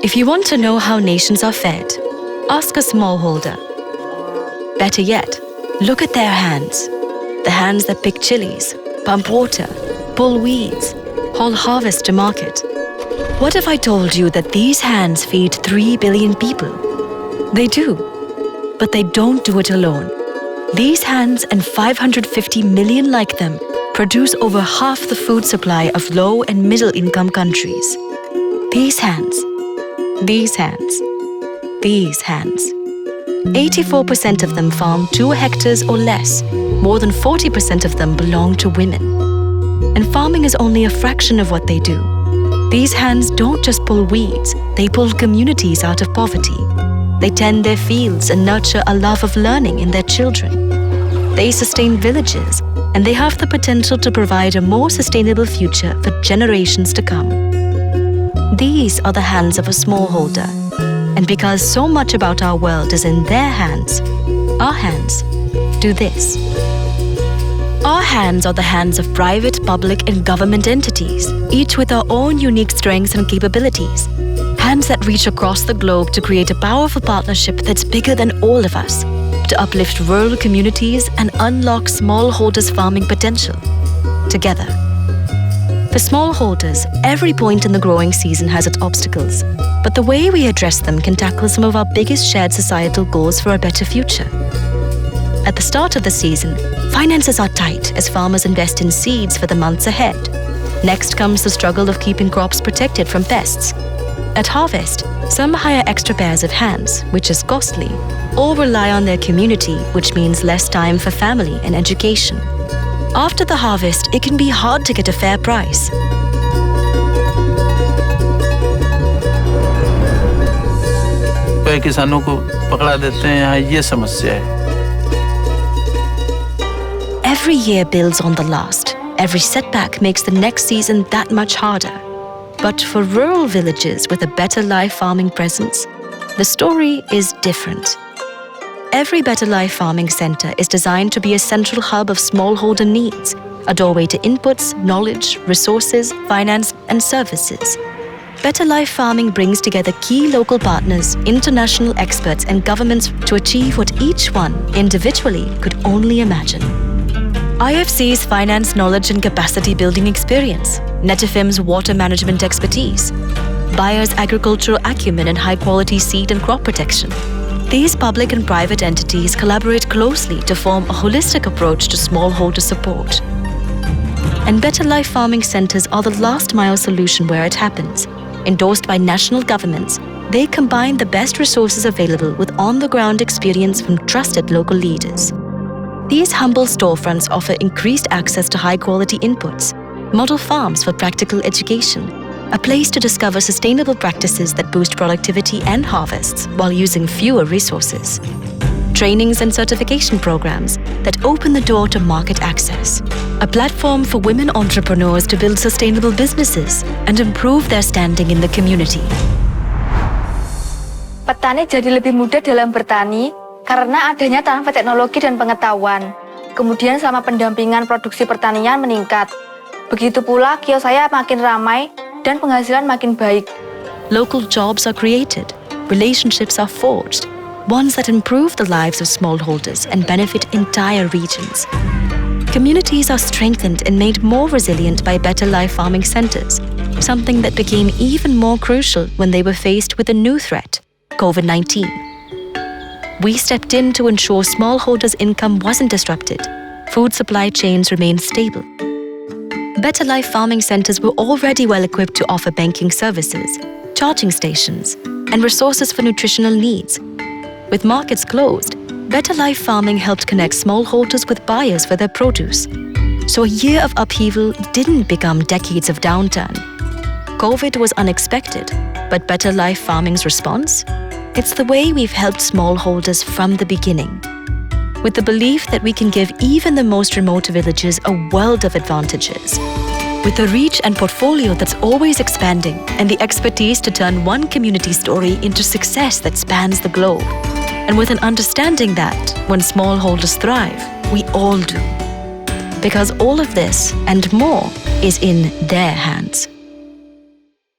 If you want to know how nations are fed, ask a smallholder. Better yet, look at their hands. The hands that pick chilies, pump water, pull weeds, haul harvest to market. What if I told you that these hands feed 3 billion people? They do, but they don't do it alone. These hands and 550 million like them produce over half the food supply of low and middle-income countries. These hands, these hands, these hands. 84% of them farm 2 hectares or less. More than 40% of them belong to women. And farming is only a fraction of what they do. These hands don't just pull weeds, they pull communities out of poverty. They tend their fields and nurture a love of learning in their children. They sustain villages, and they have the potential to provide a more sustainable future for generations to come. These are the hands of a smallholder. And because so much about our world is in their hands, our hands do this. Our hands are the hands of private, public, and government entities, each with our own unique strengths and capabilities. Hands that reach across the globe to create a powerful partnership that's bigger than all of us, to uplift rural communities and unlock smallholders' farming potential. Together. For smallholders, every point in the growing season has its obstacles, but the way we address them can tackle some of our biggest shared societal goals for a better future. At the start of the season, finances are tight as farmers invest in seeds for the months ahead. Next comes the struggle of keeping crops protected from pests. At harvest, some hire extra pairs of hands, which is costly, or rely on their community, which means less time for family and education. After the harvest, it can be hard to get a fair price. किसानों को पकड़ा देते हैं, ये समस्या है. Every year builds on the last. Every setback makes the next season that much harder. But for rural villages with a better life farming presence, the story is different. Every Better Life Farming Center is designed to be a central hub of smallholder needs, a doorway to inputs, knowledge, resources, finance, and services. Better Life Farming brings together key local partners, international experts, and governments to achieve what each one, individually, could only imagine. IFC's finance knowledge and capacity building experience, NetFM's water management expertise, Bayer's agricultural acumen and high-quality seed and crop protection. These public and private entities collaborate closely to form a holistic approach to smallholder support. And Better Life Farming Centers are the last-mile solution where it happens. Endorsed by national governments, they combine the best resources available with on-the-ground experience from trusted local leaders. These humble storefronts offer increased access to high-quality inputs, model farms for practical education, a place to discover sustainable practices that boost productivity and harvests while using fewer resources, trainings and certification programs that open the door to market access, a platform for women entrepreneurs to build sustainable businesses and improve their standing in the community. Petani jadi lebih mudah dalam bertani karena adanya transfer teknologi dan pengetahuan. Kemudian selama pendampingan produksi pertanian meningkat. Begitu pula kios saya makin ramai dan penghasilan makin baik. Local jobs are created, relationships are forged, ones that improve the lives of smallholders and benefit entire regions. Communities are strengthened and made more resilient by Better Life Farming Centers, something that became even more crucial when they were faced with a new threat, COVID-19. We stepped in to ensure smallholders' income wasn't disrupted, food supply chains remained stable. Better Life Farming Centers were already well equipped to offer banking services, charging stations, and resources for nutritional needs. With markets closed, Better Life Farming helped connect smallholders with buyers for their produce. So a year of upheaval didn't become decades of downturn. COVID was unexpected, but Better Life Farming's response? It's the way we've helped smallholders from the beginning. With the belief that we can give even the most remote villages a world of advantages. With a reach and portfolio that's always expanding and the expertise to turn one community story into success that spans the globe. And with an understanding that when smallholders thrive, we all do. Because all of this and more is in their hands.